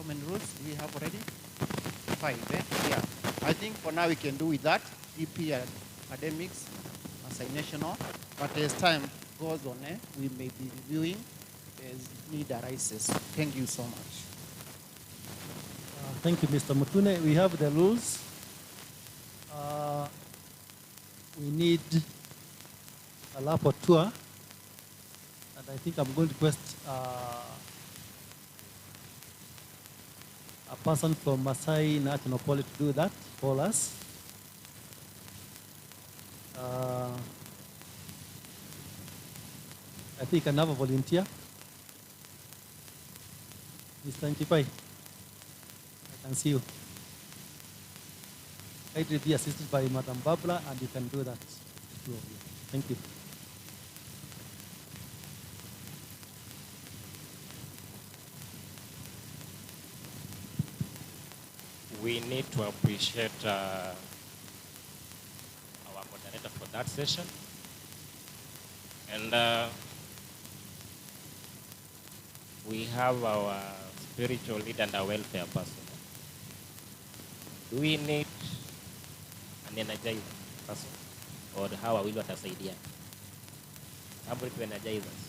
How many rules do we have already? 5, eh? Yeah. I think for now we can do with that. EP academics, MAASAI national. But as time goes on, we may be reviewing as need arises. Thank you so much. Thank you, Mr. Mutune. We have the rules. We need a rapporteur, and I think I'm going to request a person from MAASAI National Poly to do that for us. I think another volunteer. Mr. Nchipai, I can see you. It will be assisted by Madam Barbara, and you can do that. Thank you. We need to appreciate our moderator for that session. And we have our spiritual leader and our welfare person. Do we need an energized person? Or how are we going to say it? Somebody to energize us.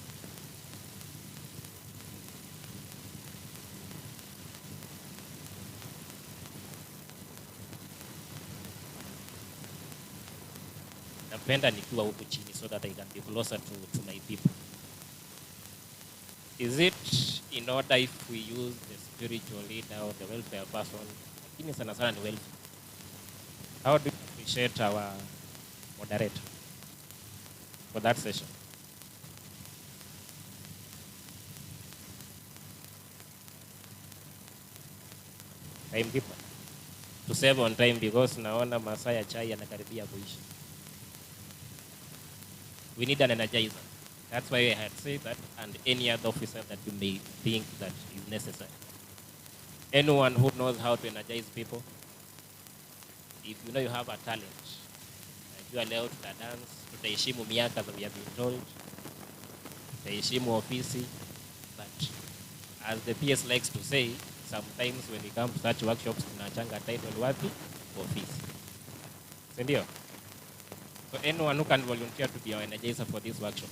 Napenda nikiwa huku chini so that I can be closer to my people. Is it in order if we use the spiritual leader or the welfare person? Lakini sana sana ni welfare. How do we appreciate our moderator for that session? Timekeeper. To save on time because naona masaa ya chai yanakaribia kuisha. We need an energizer. That's why I had said that, and any other officer that you may think that is necessary. Anyone who knows how to energize people, if you know you have a talent, you are allowed to dance, tutaheshimu miaka that we have been told, tutaheshimu ofisi, but as the PS likes to say, sometimes when we come to such workshops, tunachanga title wapi? Office. Sindio? So anyone who can volunteer to be our energizer for this workshop,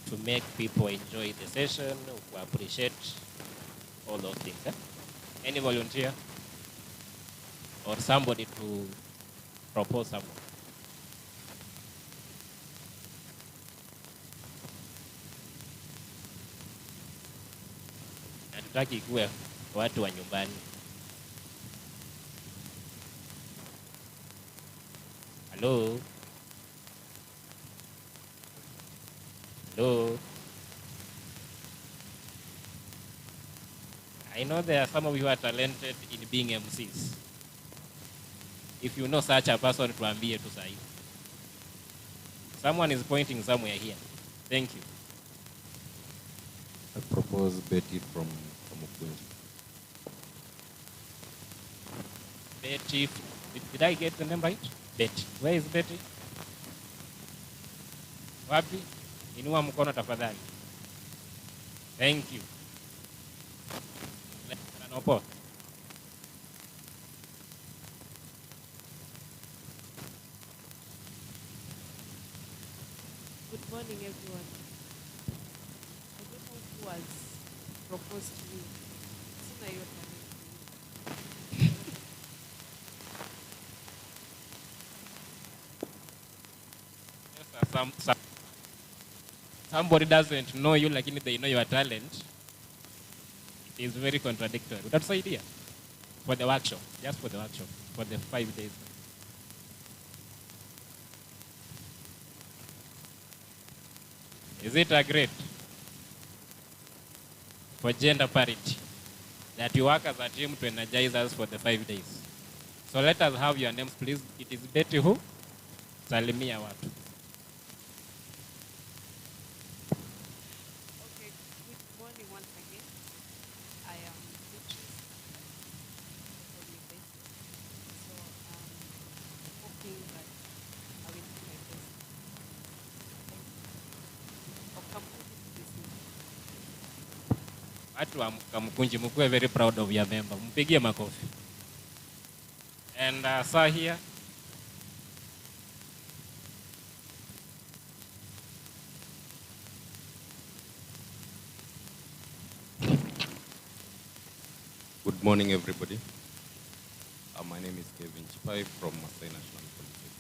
to make people enjoy the session, who appreciate all those things. Eh? Any volunteer? Or somebody to propose someone? Natutaki kuwe watu wa nyumbani. Hello? Hello? I know there are some of you who are talented in being MCs. If you know such a person, tuambie tu sahi. Someone is pointing somewhere here. Thank you. I propose Betty from Ukwinji. Betty, did I get the name right? Betty. Where is Betty? Wapi? Inua mkono tafadhali. Thank you. Nopo. Good morning, everyone. I don't know who was proposed to me. Sina hiyo talent. Somebody doesn't know you, lakini they know your talent. It is very contradictory. That's the idea. For the workshop, just for the workshop, for the 5 days. Is it agreed for gender parity that you work as a team to energize us for the 5 days? So let us have your names, please. It is Betty who? Salimia watu. Okay, good morning once again. I am Beatrice from University. So hoping that I will do my best. I'll come to this meeting. watu wa Kamkunji mkuwe very proud of your member. Mpigie makofi. And sir here. Good morning, everybody. My name is Kevin Chipai from MAASAI National Polytechnic.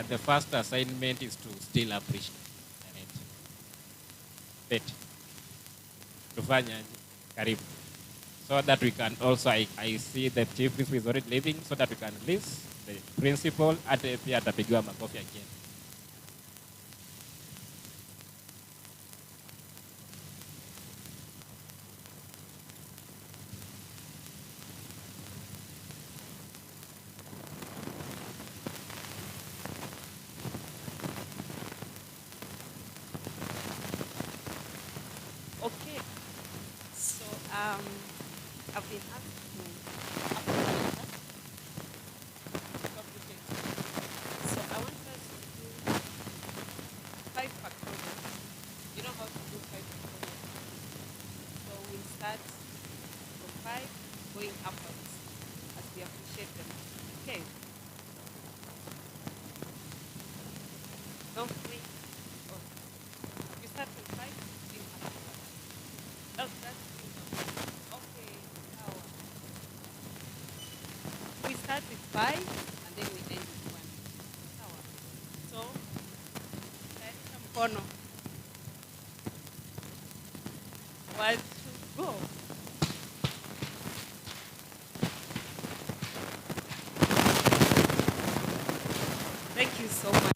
The first assignment is to still appreciate. Betty. Tufanya karibu. So that we can also, I see the chief principal is already leaving, so that we can list the principal at pia atapigiwa makofi again. Okay. So I've been asked to upload complicated. So I want us to do 5 factorial. You know how to do 5 factorial? So we'll start from 5 going upwards as we appreciate them. Okay. Don't free. Oh. You start from 5 going upwards. Oh, that's okay. Now we start with 5 and then we end with 1. Sawa. So, tayarisha mkono. 1, 2, go. Thank you so much.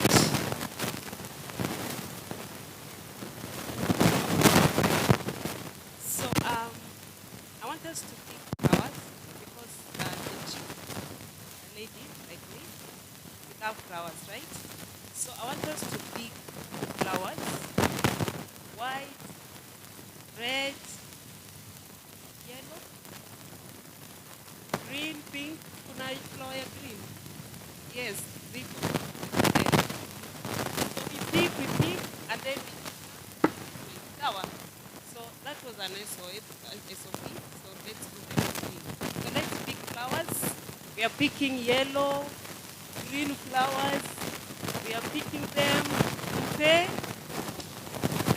So I want us to pick flowers because the chief, a lady like me, we love flowers, right? So I want us to pick flowers, white, red, yellow, green, pink. Kuna flower ya green? Yes, green. So we pick, and then we flower. So that was an SOP. So let's do the thing. So let's pick flowers. We are picking yellow, green flowers. We are picking them. Okay.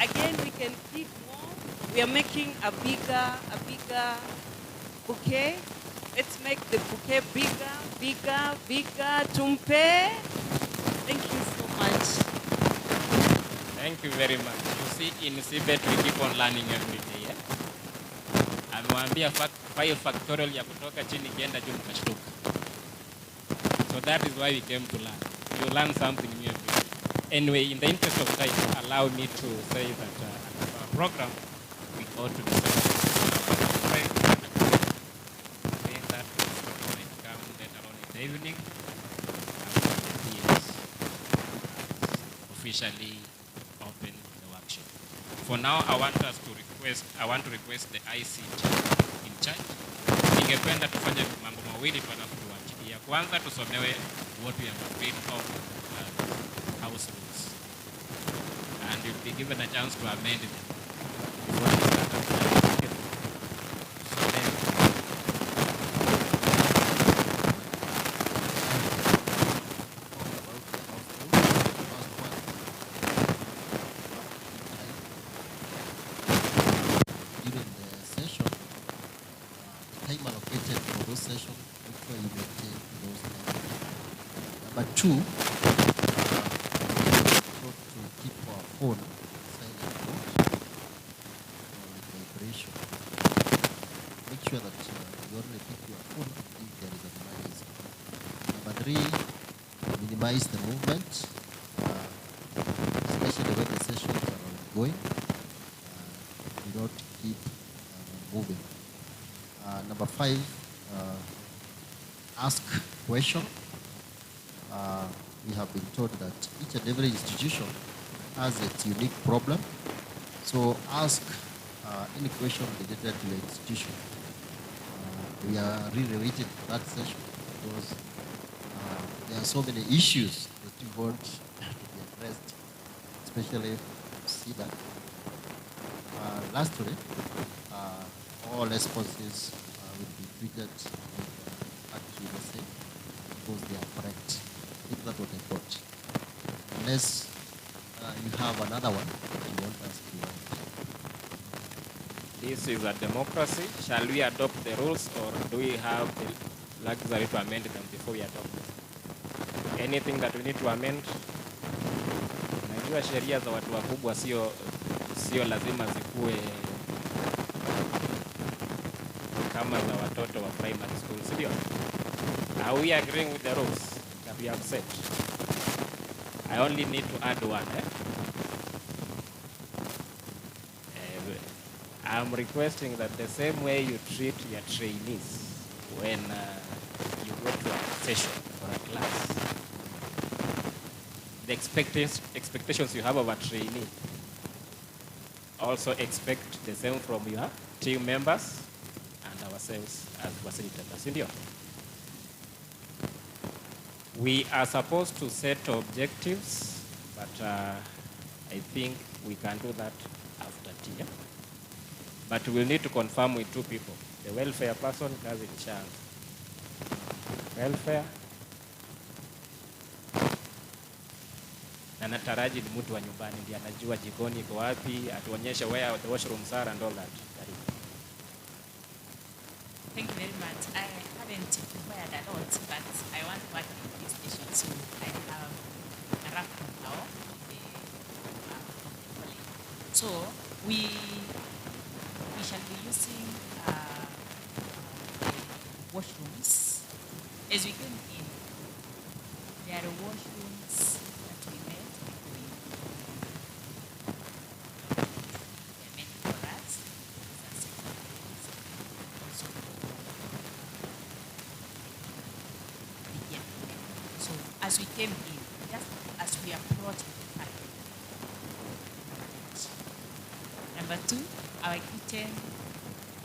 Again, we can pick more. We are making a bigger bouquet. Let's make the bouquet bigger. Tumpe. Thank you so much. Thank you very much. You see, in CBET we keep on learning every day. Yeah? Amewaambia 5 factorial ya kutoka chini kienda juu mkashtuka. So that is why we came to learn. You learn something new every day. Anyway, in the interest of time, allow me to say that at our program, we ought to decide that might come later on in the evening after the PS officially open the workshop. For now, I want to request the ICT in charge. Ningependa tufanye mambo mawili alafu tuachilie. Kwanza tusomewe what we have agreed on house rules. And you'll be given a chance to amend them before we start applying. So then, during the session, the time allocated for those sessions, make sure you maintain those times. Number 2, to keep our phone silent mode or vibration. Make sure that you only pick your phone if there is a noise. Number 3, minimize the movement, especially when the sessions are ongoing. Do not keep moving. Number 5, ask question. We have been told that each and every institution has its unique problem. So ask any question related to the institution. We are really waiting for that session because there are so many issues that you want to be addressed, especially SIDA. And lastly, all responses will be treated with accuracy because they are correct. I think that's what I thought. Unless you have another one that you want us to This is a democracy. Shall we adopt the rules, or do we have the luxury to amend them before we adopt them? Anything that we need to amend? Najua sheria za watu wakubwa sio lazima zikuwe kama za watoto wa primary school, sio? Are we agreeing with the rules that we have set? I only need to add one. I'm requesting that the same way you treat your trainees when you go to a session or a class, the expectations you have of a trainee, also expect the same from your team members and ourselves as facilitators. We are supposed to set objectives, but I think we can do that after tea. But we'll need to confirm with two people. The welfare person, kazi nishaanza. Welfare. Na nataraji ni mtu wa nyumbani ndiye anajua jikoni iko wapi, atuonyeshe where the washrooms are and all that. Thank you very much. I haven't prepared a lot, but I want to work in this station, so I have a rough now. So we shall be using washrooms. As we came in, there are washrooms that we made. They are made for us. So as we came in, just as we approached the park. Number two, our kitchen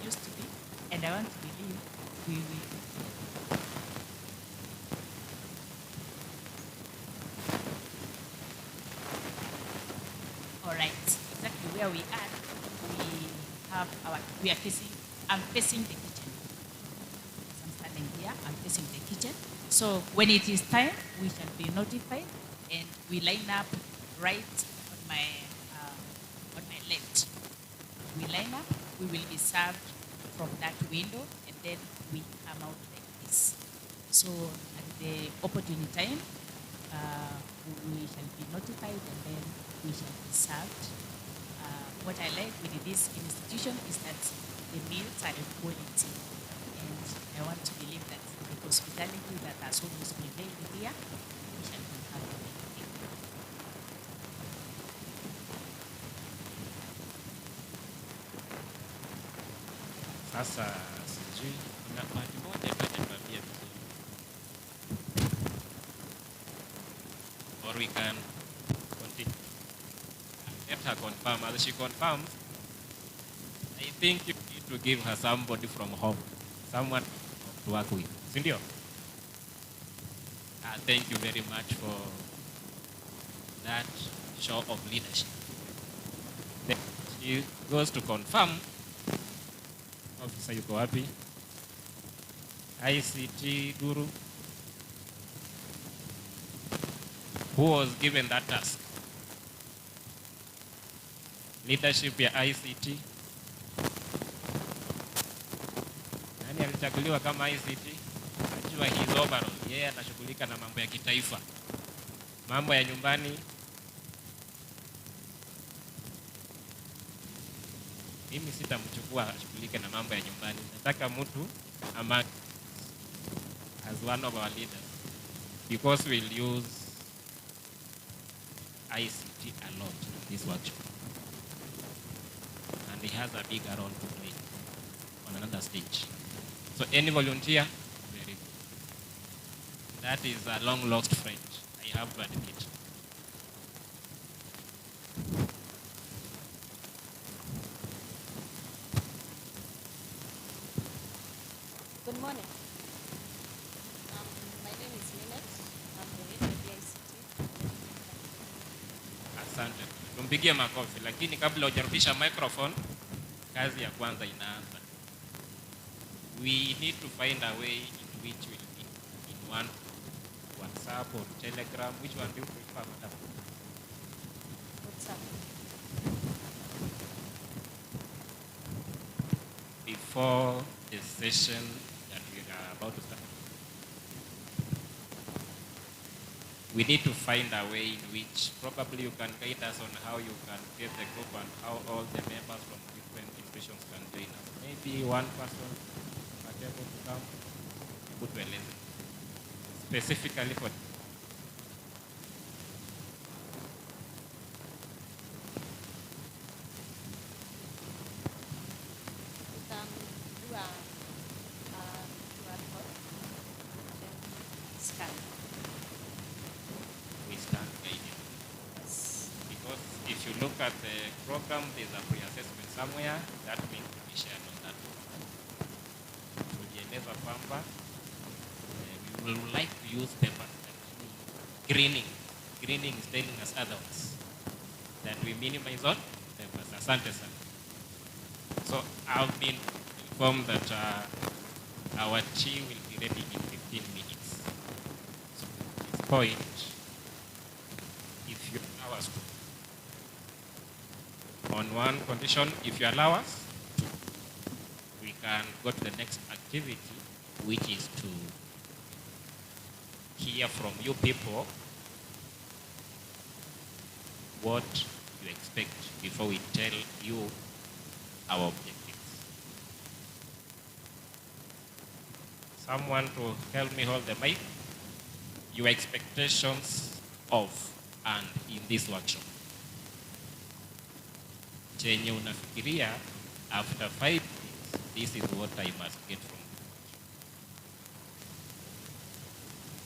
used to be, and I want to believe we will. All right, exactly where we are, we are facing, I'm facing the kitchen. So I'm standing here, I'm facing the kitchen. So when it is time, we shall be notified, and we line up right on my left. We line up, we will be served from that window, and then we come out like this. So at the opportune time, we shall be notified, and then we shall be served. What I like with this institution is that the meals are of quality, and I want to believe that the hospitality that has always prevailed here, we shall be happy. Sasa sijui kuna bahati moja hajatuambia vizuri. Or we can continue. Let her confirm. As she confirms, I think you need to give her somebody from home, someone to work with. Sindio? Thank you very much for that show of leadership. Then she goes to confirm. Officer yuko wapi? ICT guru. Who was given that task? Leadership ya ICT. Nani alichaguliwa kama ICT? Najua his overall. Yeye anashughulika na mambo ya kitaifa. Mambo ya nyumbani. Mimi sitamchukua ashughulike na mambo ya nyumbani. Nataka mtu among as one of our leaders, because we'll use ICT a lot in this workshop. And he has a bigger role to play on another stage. So any volunteer, very good. That is a long lost friend, I have to admit. Good morning. My name is Minette. I'm the head of the ICT. Asante. Tumpigie makofi, lakini kabla hujarudisha microphone, kazi ya kwanza inaanza. We need to find a way in which we'll be in one WhatsApp or Telegram. Which one do you prefer, madam? What's up? Before the session that we are about to start, we need to find a way in which probably you can guide us on how you can get the group and how all the members from different institutions can join us. Maybe one person might be able to come, able to elect specifically for We can do a QR code, then scan. we stand guided. Yes. Because if you look at the program, there's a pre-assessment somewhere, that means to be shared on that. Tulieleza kwamba we would like to use papers like greening. Greening is telling us otherwise that we minimize on papers. Asante sana. So I've been informed that our tea will be ready in 15 minutes. So at this point, if you allow us to, on one condition, if you allow us to, we can go to the next activity, which is to hear from you people what you expect before we tell you our objectives. Someone to help me hold the mic. Your expectations of and in this workshop. Chenye unafikiria after 5 days, this is what I must get from you.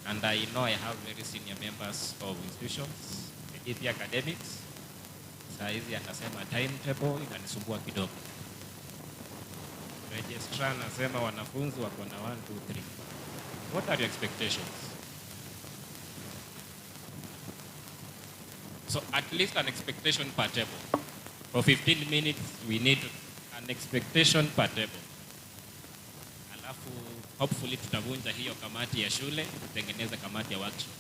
And I know I have very senior members of institutions, the AP academics. Saa hizi anasema timetable inanisumbua kidogo. Registrar anasema wanafunzi wako na 1, 2, 3. What are your expectations? So at least an expectation per table. For 15 minutes, we need an expectation per table. Alafu, hopefully tutavunja hiyo kamati ya shule, tutengeneze kamati ya workshop.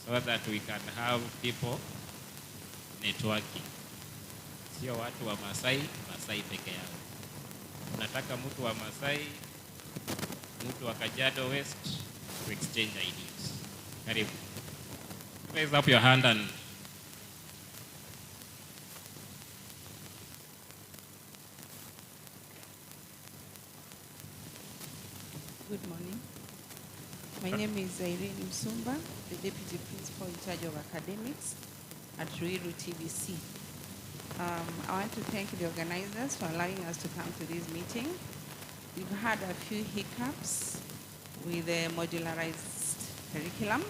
So that we can have people networking. Sio watu wa Maasai peke yao. Tunataka mtu wa Maasai, mtu wa Kajiado West to exchange ideas. Karibu. Raise up your hand and Good morning. My name is Irene Msumba, the Deputy Principal in charge of academics at Ruiru TVC. I want to thank the organizers for allowing us to come to this meeting. We've had a few hiccups with the modularized curriculum,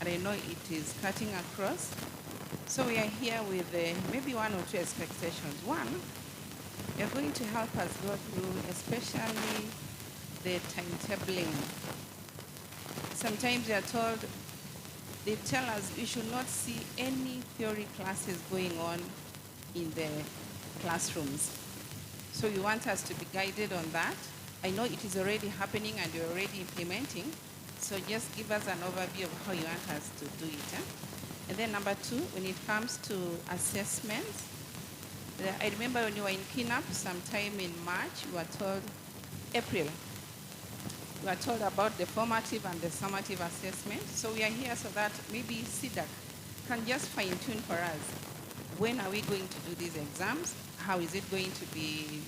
and I know it is cutting across. So we are here with maybe 1 or 2 expectations. One, you're going to help us go through especially the timetabling. Sometimes you are told, they tell us we should not see any theory classes going on in the classrooms. So you want us to be guided on that. I know it is already happening and you're already implementing. So just give us an overview of how you want us to do it. And then number 2, when it comes to assessments, I remember when you were in cleanup sometime in March, you were told, April, we are told about the formative and the summative assessment. So we are here so that maybe CDAC can just fine-tune for us. When are we going to do these exams? How is it going to be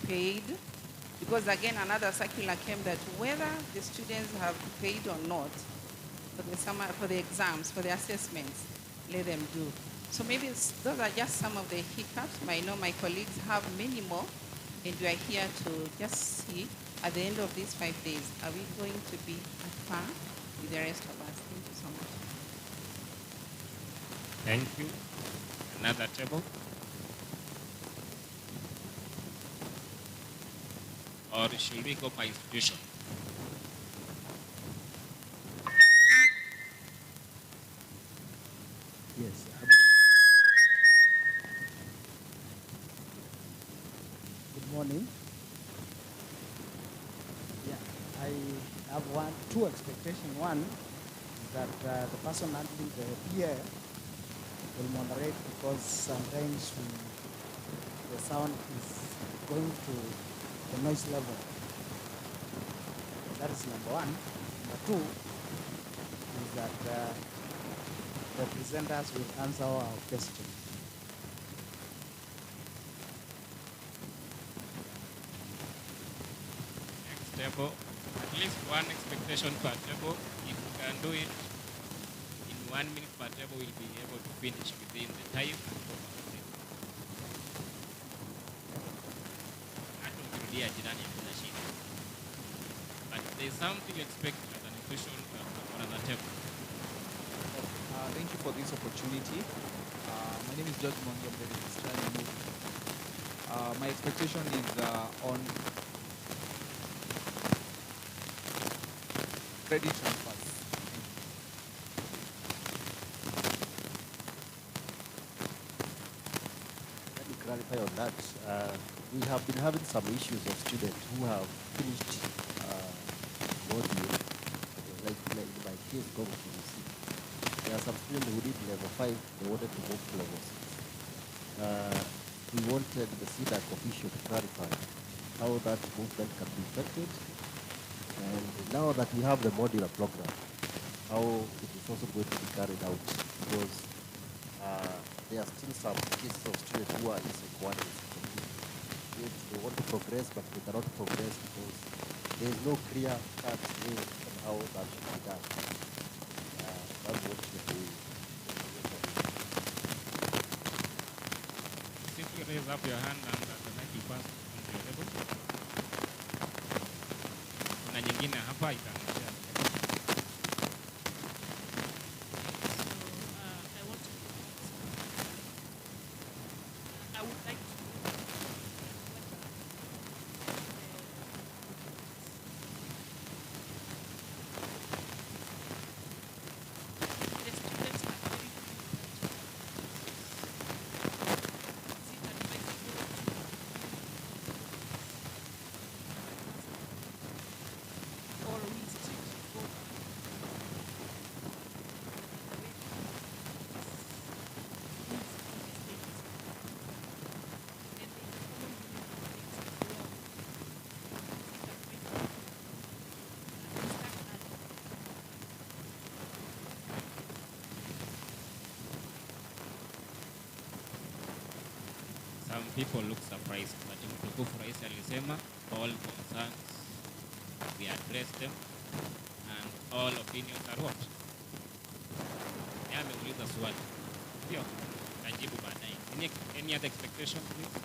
paid? Because again, another circular came that whether the students have paid or not for the exams, for the assessments, let them do. So maybe those are just some of the hiccups. I know my colleagues have many more, and we are here to just see at the end of these 5 days, are we going to be at par with the rest of us? Thank you so much. thank you. Another table. Or should we go by institution? Yes. morning. Yeah, I have two expectations. One is that the person handling the PA will moderate because sometimes the sound is going to the noise level. That is number one. Number two is that the presenters will answer our questions. Next table, at least one expectation per table. If we can do it in 1 minute per table, we'll be able to finish within the time and go back to it. Hata ukirudia jirani hakuna shida. But there's something you expect as an institution for another table. Thank you for this opportunity. My name is George Monge. I'm the registrar in Mobi. My expectation is on credit transfers. Let me clarify on that. We have been having some issues of students who have finished module, like in my case, going to receive. There are some students who did level 5, they wanted to move to level 6. We wanted the CDAC official to clarify how that movement can be effected. And now that we have the modular program, how it is also going to be carried out. Because there are still some cases of students who are in SEC 1 and SEC 2. They want to progress, but they cannot progress because there is no clear-cut way on how that should be done. That's what should be. Simply raise up your hand and the mic will pass on your table. Kuna nyingine hapa itaonyesha. I would like to Some people look surprised, but mtukufu rais alisema all concerns we address them and all opinions are what? Yeye ameuliza swali. Ndio, tajibu baadaye. Any other expectation, please?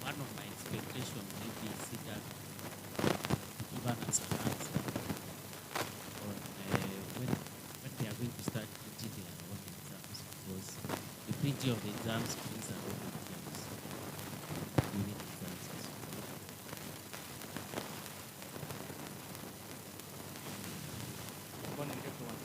One of my expectations maybe is that given us an answer on when they are going to start printing their own exams, because the printing of the exams brings a lot of gaps during exams as well. Good morning, everyone.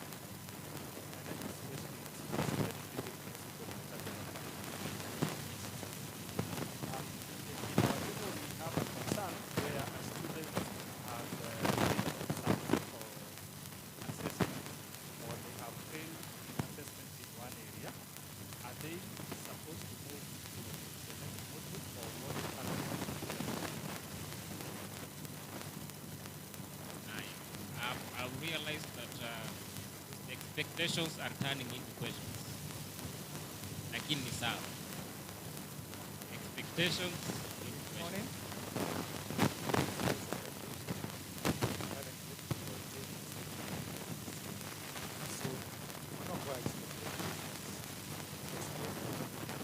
I've realized that expectations are turning into questions. Lakini ni sawa. Expectations into questions.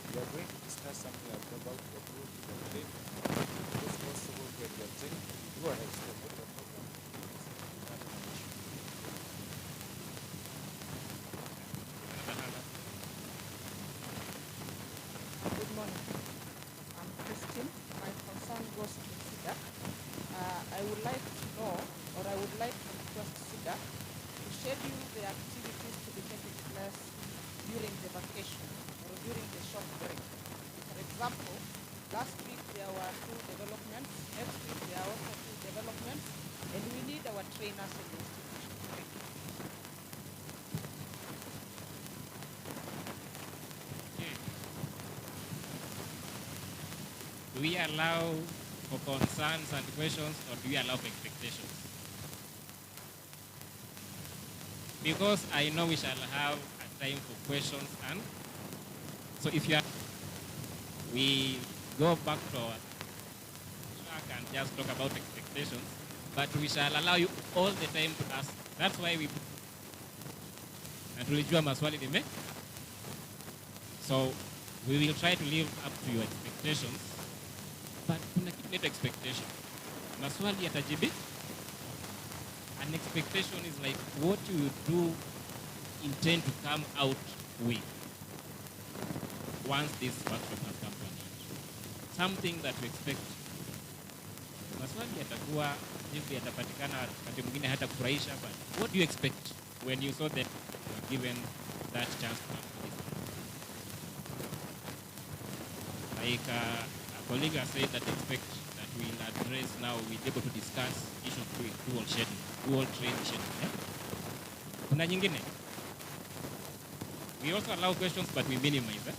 We are going to discuss something about the group today. If possible, when we are taking, go ahead, so put the program. Good morning. I'm Christine. My concern goes to SIDAC. I would like to know, or I would like to request SIDAC to schedule the activities to be taking place during the vacation or during the short Last week there were 2 developments. Next week there are also 2 developments. And we need our trainers in the institution. Thank you. Do we allow for concerns and questions, or do we allow for expectations? Because I know we shall have a time for questions, and so if you are, we go back to our track and just talk about expectations, but we shall allow you all the time to ask. That's why we na tulijua maswali nime. So we will try to live up to your expectations, but kuna kitu inaitwa expectation. Maswali yatajibi. An expectation is like what you do intend to come out with once this workshop has come to an end. Something that you expect. Maswali yatakuwa jibu yatapatikana wakati mwingine hata kufurahisha, but what do you expect when you saw that you were given that chance to come to this? Like a colleague has said that expect that we'll address now, we'll be able to discuss issues with dual schedule, dual train schedule. Yeah? Kuna nyingine? We also allow questions, but we minimize. Eh?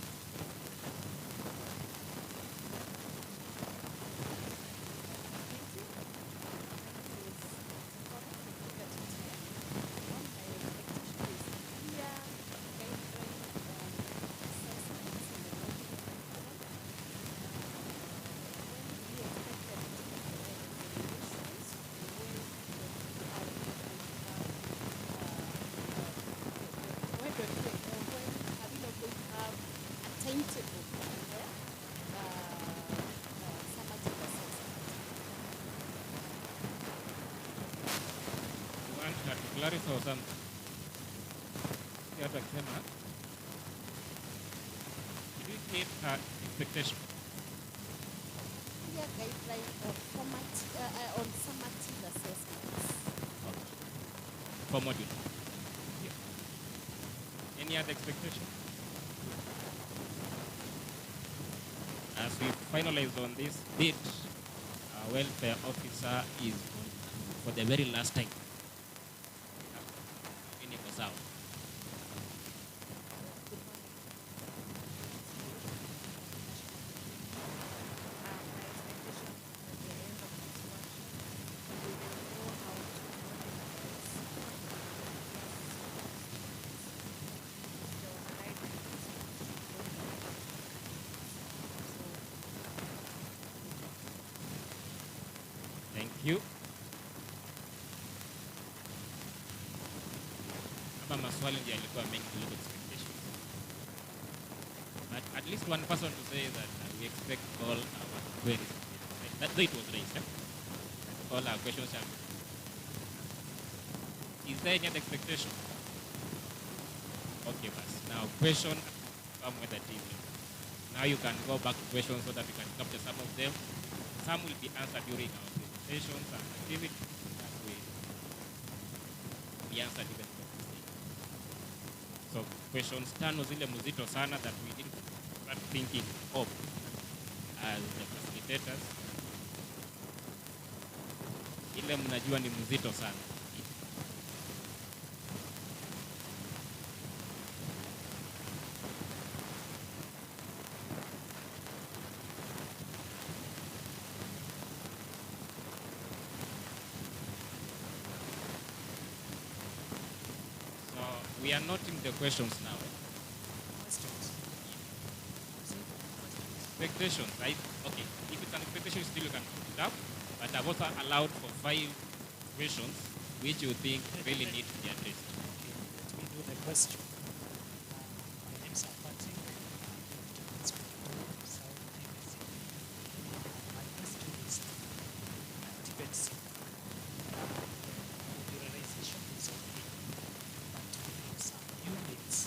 Clarify or something. You have to accept that. Did you hit expectation? Clear guideline on on summative assessments. For module. Yeah. Any other expectation? As we finalize on this bit, our welfare officer is on for the very last time. Out. Thank you. Maswali ndio yalikuwa mengi kuliko expectations. But at least one person to say that we expect all our queries. That's why it was raised. Eh? All our questions are. Is there any other expectation? Okay, but now question come with the TV. Now you can go back to questions so that we can capture some of them. Some will be answered during our presentations and activities that will be answered even. So questions tano zile mzito sana that we need to start thinking of as the facilitators. Ile mnajua ni mzito sana. We are noting the questions now. Questions. Expectations, right? Okay. If it's an expectation, still you can put it up. But I've also allowed for 5 questions which you think really need to be addressed. Okay, let me do the question. My name is Apati. My question is activate modularization is okay. Some units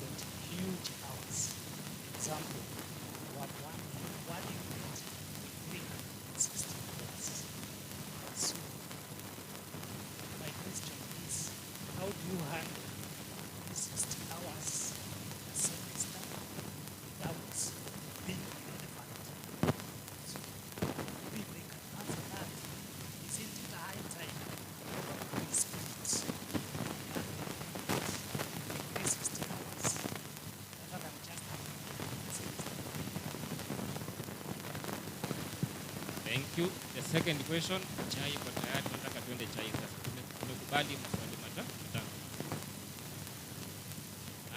got huge hours. Example, we have one unit with 360 hours. So, my question is, how do you handle 60 hours a semester without being irrelevant? you. The second question, chai iko tayari, tunataka tuende chai sasa. Tumekubali maswali matano.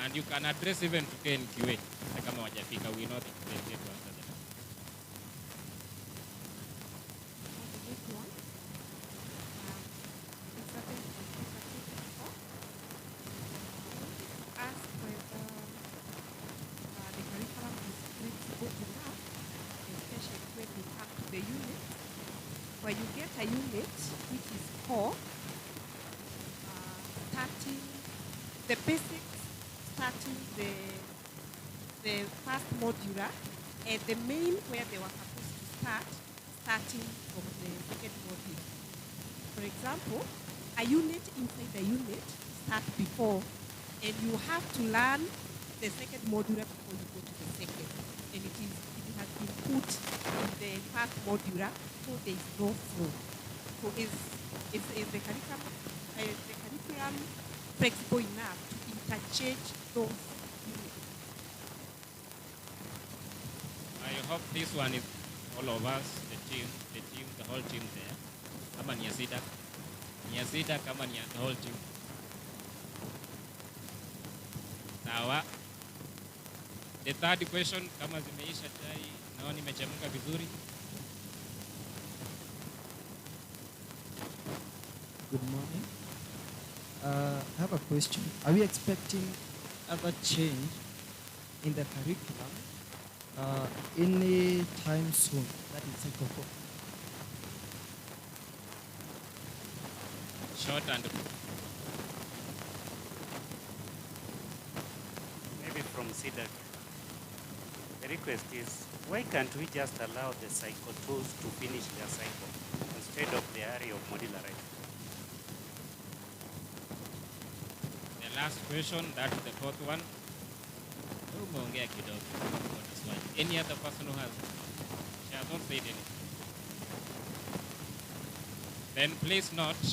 And you can address even to KNQA. Hata kama wajafika, we know that they get to answer them. Ask whether the curriculum is flexible enough, especially when we come to the unit, where you get a unit which is core, starting the basics, starting the first modular, and the main where they were supposed to start, starting from the second module. For example, a unit inside the unit starts before, and you have to learn the second modular before you go to the second. And it has been put in the first modular, so there is no flow. So is the curriculum flexible enough to interchange those units? I hope this one is all of us, the whole team there. Kama ni Yasida, kama ni the whole team. Sawa. The third question, kama zimeisha chai, naona imechemka vizuri. Good morning. I have a question. Are we expecting other change in the curriculum any time soon? That is cycle 4. Short and maybe from SIDAC. The request is, why can't we just allow the cycle 2s to finish their cycle instead of the area of modularized? the last question, that's the fourth one. Umeongea kidogo kwa swali. Any other person who has, she has not said anything. Then please note,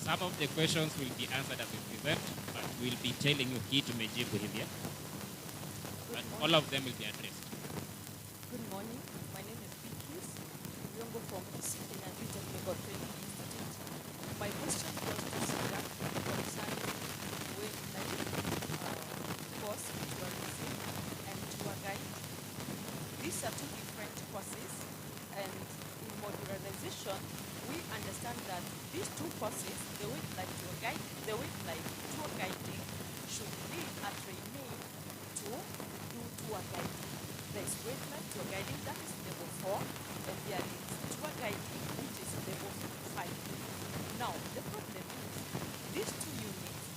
some of the questions will be answered as we present, but we'll be telling you key to mejibu hivi. But all of them will be addressed. Good morning. My name is Beatrice Nyongo from Kenya Technical Training Institute. My question was to SIDA concerning wayfinding course, tourism, and tour guide. These are two different courses, and in modularization, we understand that these two courses, the wayfinding tour guide, the wayfinding tour guiding, should lead a trainee to do tour guiding. There is wayfinding tour guiding, that is level 4, and there is tour guiding, which is level 5. Now, the problem is, these two units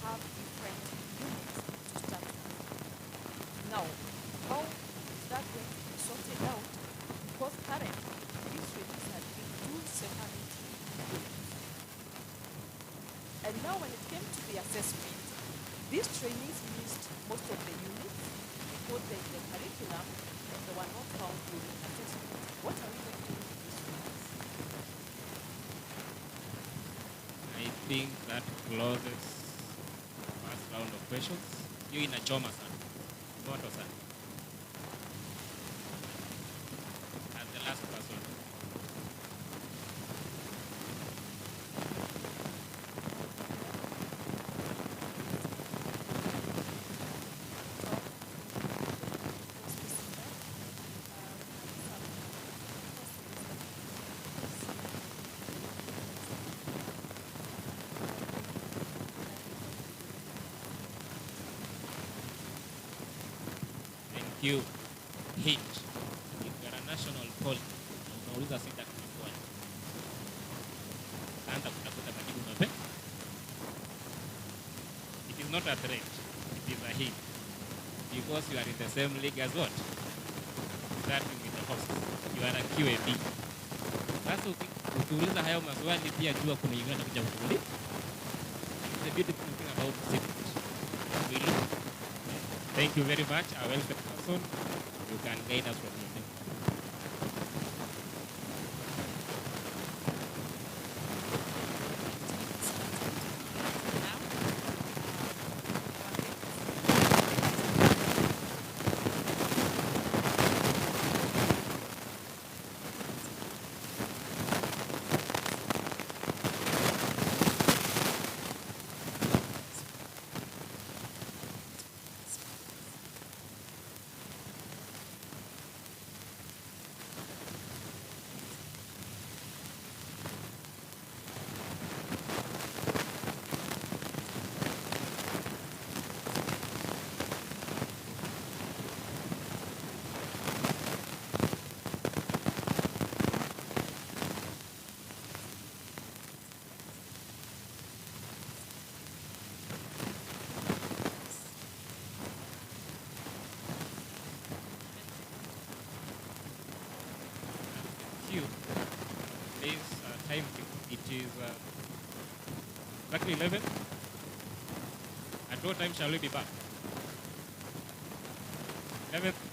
have different units to start with. Now, how is that going to be sorted out? Because currently, these trainings are doing two separate units. And now when it came to the assessment, these trainings missed most of the units because in the curriculum, they were not found during assessment. What are we going to do with these trainings? I think that closes the first round of questions. You in a choma sana. Moto sana. As the last person. You hit if you're a national poly na unauliza SIDA kunakuaje, anza kutafuta majibu mapema. It is not a threat, it is a hit, because you are in the same league as what? Starting with the horses, you are a QAB. Sasa ukiuliza hayo maswali pia jua kuna yule anakuja kukuuliza. It's a beautiful thing about secret. We look. Thank you very much. I welcome person. You can guide us from here. you today's time. It is exactly 11. At what time shall we be back? 11.